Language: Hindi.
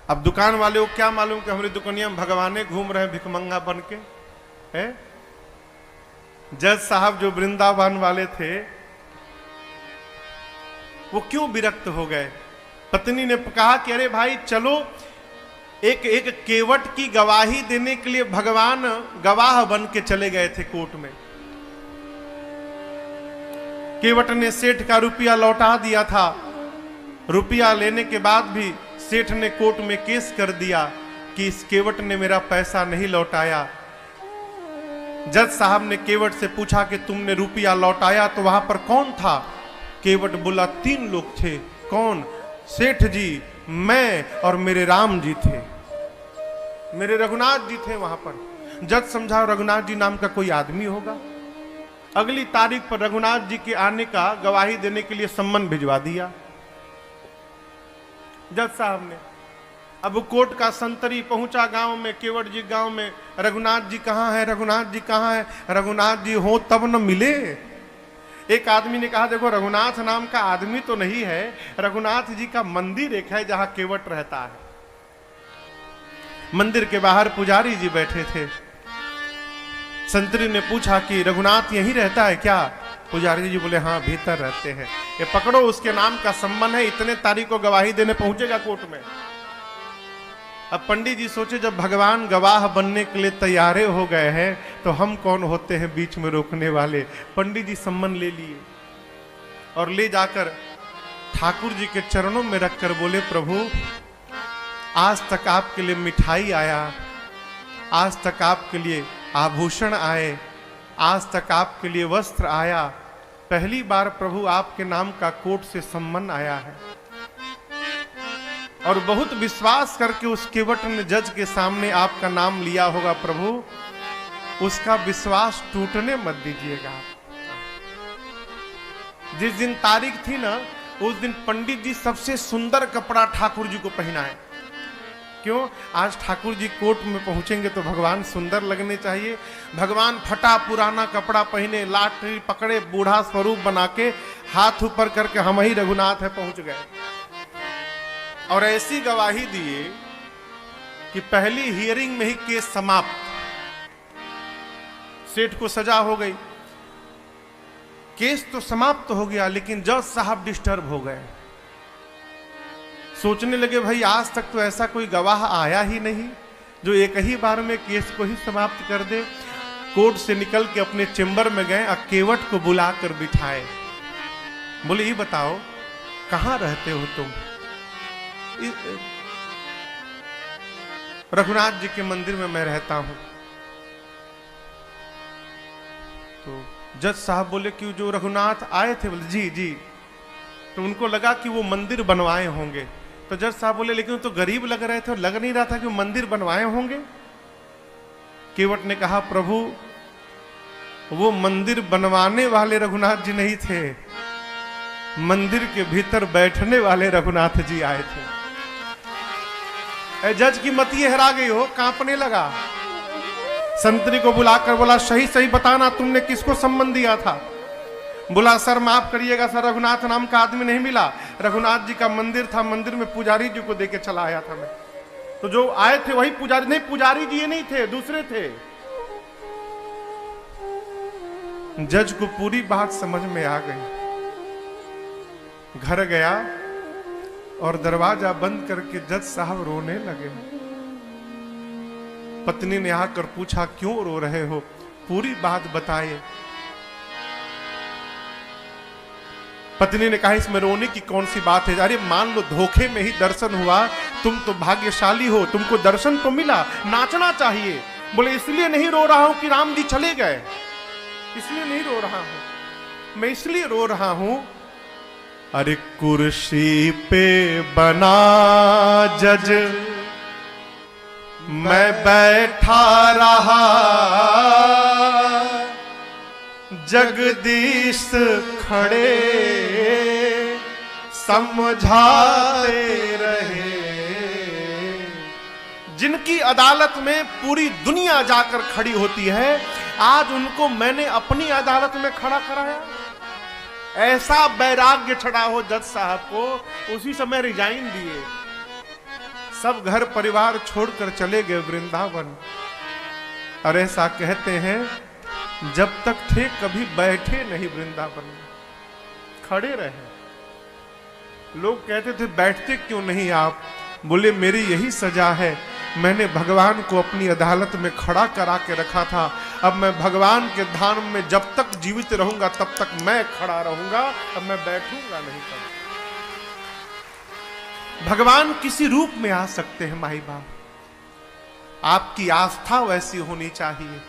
अब दुकान वाले को क्या मालूम कि हमारी दुकानिया में भगवाने घूम रहे हैं भिखमंगा बन के है। जज साहब जो वृंदावन वाले थे वो क्यों विरक्त हो गए। पत्नी ने कहा कि अरे भाई चलो, एक केवट की गवाही देने के लिए भगवान गवाह बन के चले गए थे कोर्ट में। केवट ने सेठ का रुपया लौटा दिया था। रुपया लेने के बाद भी सेठ ने कोर्ट में केस कर दिया कि इस केवट ने मेरा पैसा नहीं लौटाया। जज साहब ने केवट से पूछा कि तुमने रुपया लौटाया तो वहां पर कौन था। केवट बोला 3 लोग थे। कौन? सेठ जी, मैं और मेरे राम जी थे, मेरे रघुनाथ जी थे वहां पर। जज समझा रघुनाथ जी नाम का कोई आदमी होगा। अगली तारीख पर रघुनाथ जी के आने का गवाही देने के लिए सम्मन भिजवा दिया जज साहब ने। अब कोर्ट का संतरी पहुंचा गांव में, केवट जी गांव में, रघुनाथ जी कहां है, रघुनाथ जी कहां है, रघुनाथ जी हो तब न मिले। एक आदमी ने कहा देखो रघुनाथ नाम का आदमी तो नहीं है, रघुनाथ जी का मंदिर एक है जहां केवट रहता है। मंदिर के बाहर पुजारी जी बैठे थे। संतरी ने पूछा कि रघुनाथ यहीं रहता है क्या? पुजारी जी बोले हाँ भीतर रहते हैं। ये पकड़ो, उसके नाम का सम्मान है, इतने तारीख को गवाही देने पहुंचेगा कोर्ट में। अब पंडित जी सोचे जब भगवान गवाह बनने के लिए तैयारे हो गए हैं तो हम कौन होते हैं बीच में रोकने वाले। पंडित जी सम्मन ले लिए और ले जाकर ठाकुर जी के चरणों में रखकर बोले प्रभु आज तक आपके लिए मिठाई आया, आज तक आपके लिए आभूषण आए, आज तक आपके लिए वस्त्र आया, पहली बार प्रभु आपके नाम का कोर्ट से सम्मन आया है। और बहुत विश्वास करके उस केवट ने जज के सामने आपका नाम लिया होगा प्रभु, उसका विश्वास टूटने मत दीजिएगा। जिस दिन तारीख थी ना उस दिन पंडित जी सबसे सुंदर कपड़ा ठाकुर जी को पहनाए। क्यों? आज ठाकुर जी कोर्ट में पहुंचेंगे तो भगवान सुंदर लगने चाहिए। भगवान फटा पुराना कपड़ा पहने, लाठी पकड़े, बूढ़ा स्वरूप बना के हाथ ऊपर करके हम ही रघुनाथ है पहुंच गए। और ऐसी गवाही दिए कि पहली हियरिंग में ही केस समाप्त। सेठ को सजा हो गई, केस तो समाप्त हो गया, लेकिन जज साहब डिस्टर्ब हो गए। सोचने लगे भाई आज तक तो ऐसा कोई गवाह आया ही नहीं जो एक ही बार में केस को ही समाप्त कर दे। कोर्ट से निकल के अपने चेंबर में गए, केवट को बुलाकर बिठाए। बोले ये बताओ कहां रहते हो तुम? रघुनाथ जी के मंदिर में मैं रहता हूं। तो जज साहब बोले कि जो रघुनाथ आए थे, बोले जी जी। तो उनको लगा कि वो मंदिर बनवाए होंगे। तो जज साहब बोले लेकिन तो गरीब लग रहे थे और लग नहीं रहा था कि वो मंदिर बनवाए होंगे। केवट ने कहा प्रभु वो मंदिर बनवाने वाले रघुनाथ जी नहीं थे, मंदिर के भीतर बैठने वाले रघुनाथ जी आए थे। जज की मति हरा गई हो, कांपने लगा। संतरी को बुलाकर बोला सही सही बताना तुमने किसको सम्मन दिया था? बोला सर माफ करिएगा सर, रघुनाथ नाम का आदमी नहीं मिला। रघुनाथ जी का मंदिर था, मंदिर में पुजारी जी को देके चला आया था मैं। तो जो आए थे वही पुजारी, नहीं पुजारी जी ये नहीं थे, दूसरे थे। जज को पूरी बात समझ में आ गई। घर गया और दरवाजा बंद करके जज साहब रोने लगे। पत्नी ने आकर पूछा क्यों रो रहे हो? पूरी बात बताए। पत्नी ने कहा इसमें रोने की कौन सी बात है? अरे मान लो धोखे में ही दर्शन हुआ, तुम तो भाग्यशाली हो, तुमको दर्शन तो मिला, नाचना चाहिए। बोले इसलिए नहीं रो रहा हूं कि राम जी चले गए, इसलिए नहीं रो रहा हूं, मैं इसलिए रो रहा हूं अरे कुर्सी पे बना जज मैं बैठा रहा, जगदीश खड़े समझाते रहे। जिनकी अदालत में पूरी दुनिया जाकर खड़ी होती है, आज उनको मैंने अपनी अदालत में खड़ा कराया। ऐसा वैराग्य चढ़ा हो जज साहब को, उसी समय रिजाइन दिए। सब घर परिवार छोड़कर चले गए वृंदावन। और ऐसा कहते हैं जब तक थे कभी बैठे नहीं वृंदावन में, खड़े रहे। लोग कहते थे बैठते क्यों नहीं आप? बोले मेरी यही सजा है, मैंने भगवान को अपनी अदालत में खड़ा करा के रखा था। अब मैं भगवान के धाम में जब तक जीवित रहूंगा तब तक मैं खड़ा रहूंगा, अब मैं बैठूंगा नहीं। कभी भगवान किसी रूप में आ सकते हैं माई बाप, आपकी आस्था वैसी होनी चाहिए।